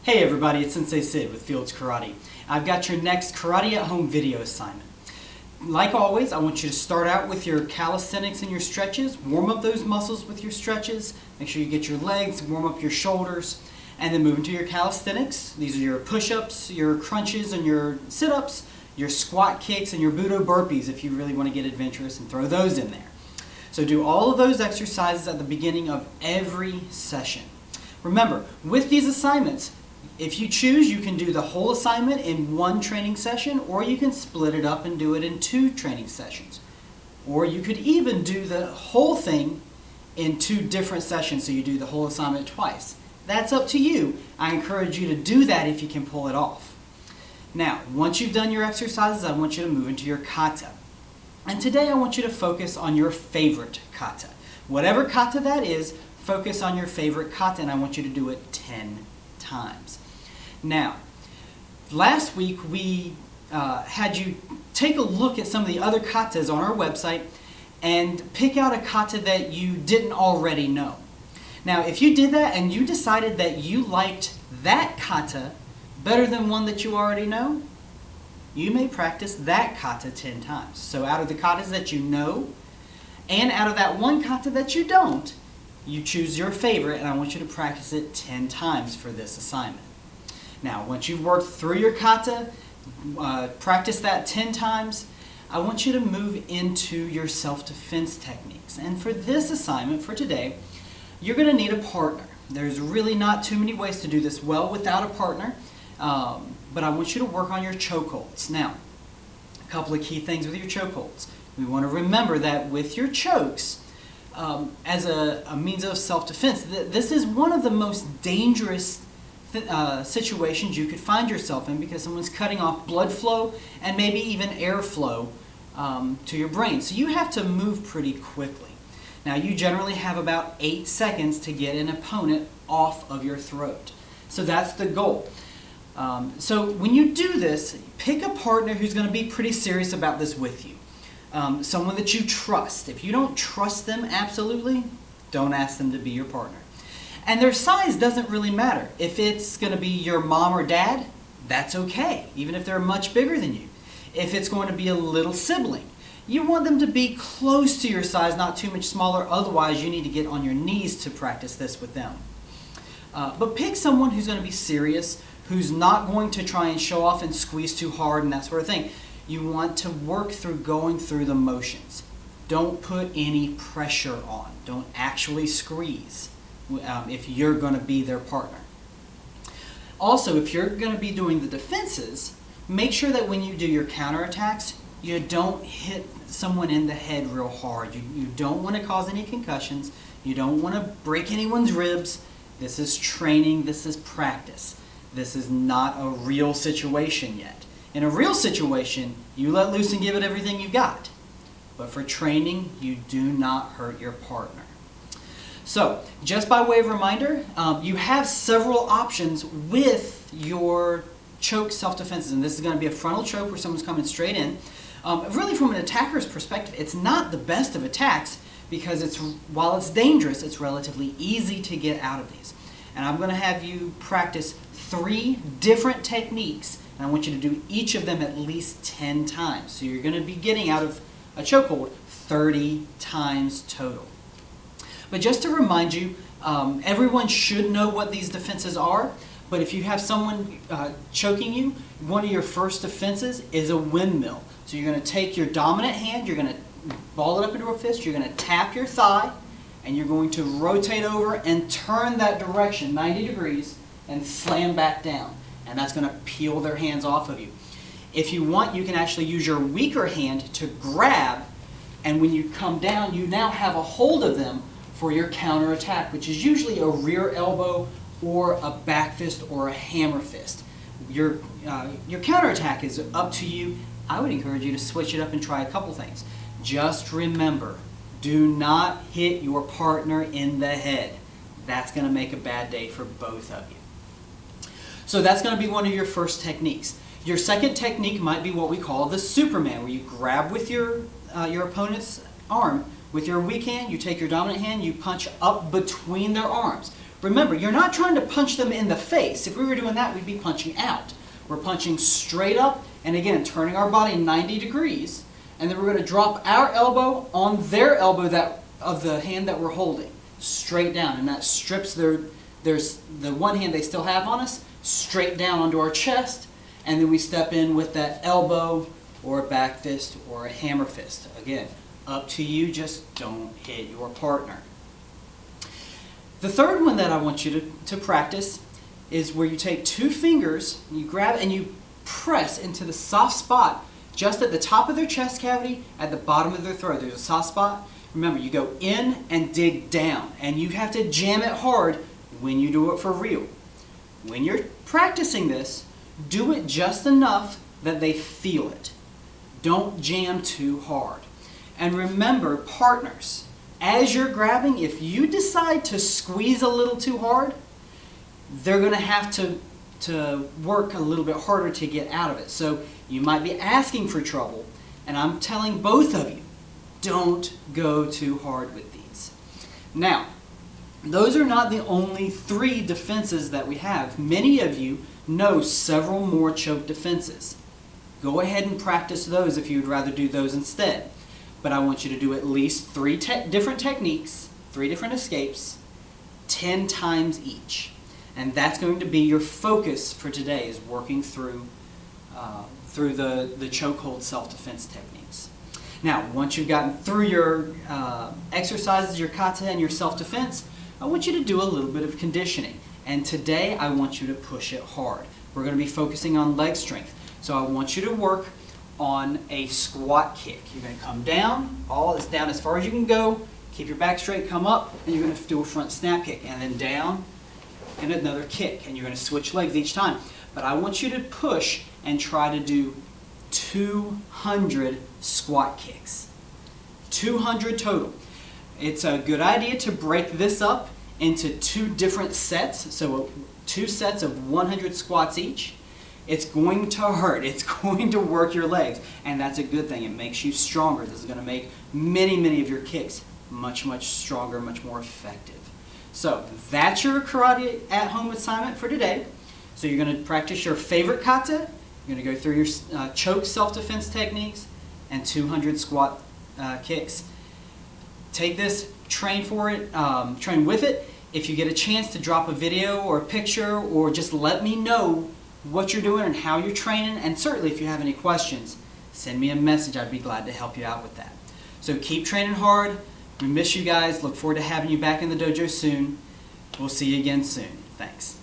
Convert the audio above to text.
Hey everybody, it's Sensei Sid with Fields Karate. I've got your next Karate at Home video assignment. Like always, I want you to start out with your calisthenics and your stretches. Warm up those muscles with your stretches. Make sure you get your legs, warm up your shoulders, and then move into your calisthenics. These are your push-ups, your crunches, and your sit-ups, your squat kicks, and your Budo burpees if you really want to get adventurous and throw those in there. So do all of those exercises at the beginning of every session. Remember, with these assignments, if you choose, you can do the whole assignment in one training session, or you can split it up and do it in 2 training sessions. Or you could even do the whole thing in 2 different sessions, so you do the whole assignment twice. That's up to you. I encourage you to do that if you can pull it off. Now, once you've done your exercises, I want you to move into your kata. And today I want you to focus on your favorite kata. Whatever kata that is, focus on your favorite kata, and I want you to do it 10 times. Now, last week we had you take a look at some of the other katas on our website and pick out a kata that you didn't already know. Now, if you did that and you decided that you liked that kata better than one that you already know, you may practice that kata 10 times. So out of the katas that you know, and out of that one kata that you don't, you choose your favorite, and I want you to practice it 10 times for this assignment. Now, once you've worked through your kata, practice that 10 times, I want you to move into your self-defense techniques. And for this assignment, for today, you're going to need a partner. There's really not too many ways to do this well without a partner, but I want you to work on your chokeholds. Now, a couple of key things with your chokeholds. We want to remember that with your chokes, as a means of self-defense, this is one of the most dangerous situations you could find yourself in, because someone's cutting off blood flow and maybe even airflow to your brain. So you have to move pretty quickly. Now, you generally have about 8 seconds to get an opponent off of your throat. So that's the goal. So when you do this, pick a partner who's going to be pretty serious about this with you. Someone that you trust. If you don't trust them absolutely, don't ask them to be your partner. And their size doesn't really matter. If it's going to be your mom or dad, that's okay, even if they're much bigger than you. If it's going to be a little sibling, you want them to be close to your size, not too much smaller. Otherwise, you need to get on your knees to practice this with them. But pick someone who's going to be serious, who's not going to try and show off and squeeze too hard and that sort of thing. You want to work through going through the motions. Don't put any pressure on. Don't actually squeeze if you're going to be their partner. Also, if you're going to be doing the defenses, make sure that when you do your counterattacks, you don't hit someone in the head real hard. You don't want to cause any concussions. You don't want to break anyone's ribs. This is training. This is practice. This is not a real situation yet. In a real situation, you let loose and give it everything you got. But for training, you do not hurt your partner. So, just by way of reminder, you have several options with your choke self-defenses. And this is going to be a frontal choke where someone's coming straight in. Really, from an attacker's perspective, it's not the best of attacks, because while it's dangerous, it's relatively easy to get out of these. And I'm going to have you practice 3 different techniques, and I want you to do each of them at least 10 times. So you're going to be getting out of a chokehold 30 times total. But just to remind you, everyone should know what these defenses are, but if you have someone choking you, one of your first defenses is a windmill. So you're going to take your dominant hand, you're going to ball it up into a fist, you're going to tap your thigh, and you're going to rotate over and turn that direction 90 degrees and slam back down. And that's going to peel their hands off of you. If you want, you can actually use your weaker hand to grab, and when you come down, you now have a hold of them for your counter attack, which is usually a rear elbow or a back fist or a hammer fist. Your counter attack is up to you. I would encourage you to switch it up and try a couple things. Just remember, do not hit your partner in the head. That's going to make a bad day for both of you. So that's going to be one of your first techniques. Your second technique might be what we call the Superman, where you grab with your opponent's arm with your weak hand, you take your dominant hand, you punch up between their arms. Remember, you're not trying to punch them in the face. If we were doing that, we'd be punching out. We're punching straight up, and again, turning our body 90 degrees, and then we're going to drop our elbow on their elbow of the hand that we're holding, straight down, and that strips the one hand they still have on us, straight down onto our chest, and then we step in with that elbow, or a back fist, or a hammer fist. Again, up to you, just don't hit your partner. The third one that I want you to practice is where you take two fingers, you grab and you press into the soft spot just at the top of their chest cavity, at the bottom of their throat. There's a soft spot. Remember, you go in and dig down, and you have to jam it hard when you do it for real. When you're practicing this, do it just enough that they feel it. Don't jam too hard. And remember, partners, as you're grabbing, if you decide to squeeze a little too hard, they're going to have to work a little bit harder to get out of it. So you might be asking for trouble, and I'm telling both of you, don't go too hard with these. Now, those are not the only 3 defenses that we have. Many of you know several more choke defenses. Go ahead and practice those if you'd rather do those instead. But I want you to do at least 3 different techniques, 3 different escapes, 10 times each. And that's going to be your focus for today, is working through the chokehold self-defense techniques. Now, once you've gotten through your exercises, your kata, and your self-defense, I want you to do a little bit of conditioning. And today, I want you to push it hard. We're going to be focusing on leg strength. So I want you to work on a squat kick. You're going to come down, down as far as you can go, keep your back straight, come up, and you're going to do a front snap kick, and then down, and another kick, and you're going to switch legs each time. But I want you to push and try to do 200 squat kicks. 200 total. It's a good idea to break this up into 2 different sets, so 2 sets of 100 squats each. It's going to hurt. It's going to work your legs, and that's a good thing. It makes you stronger. This is going to make many of your kicks much stronger, much more effective. So that's your karate at home assignment for today. So you're going to practice your favorite kata. You're going to go through your choke self-defense techniques and 200 squat kicks. Take this, train for it, train with it. If you get a chance to drop a video or a picture, or just let me know what you're doing and how you're training, and certainly if you have any questions, send me a message. I'd be glad to help you out with that. So keep training hard. We miss you guys. Look forward to having you back in the dojo soon. We'll see you again soon. Thanks.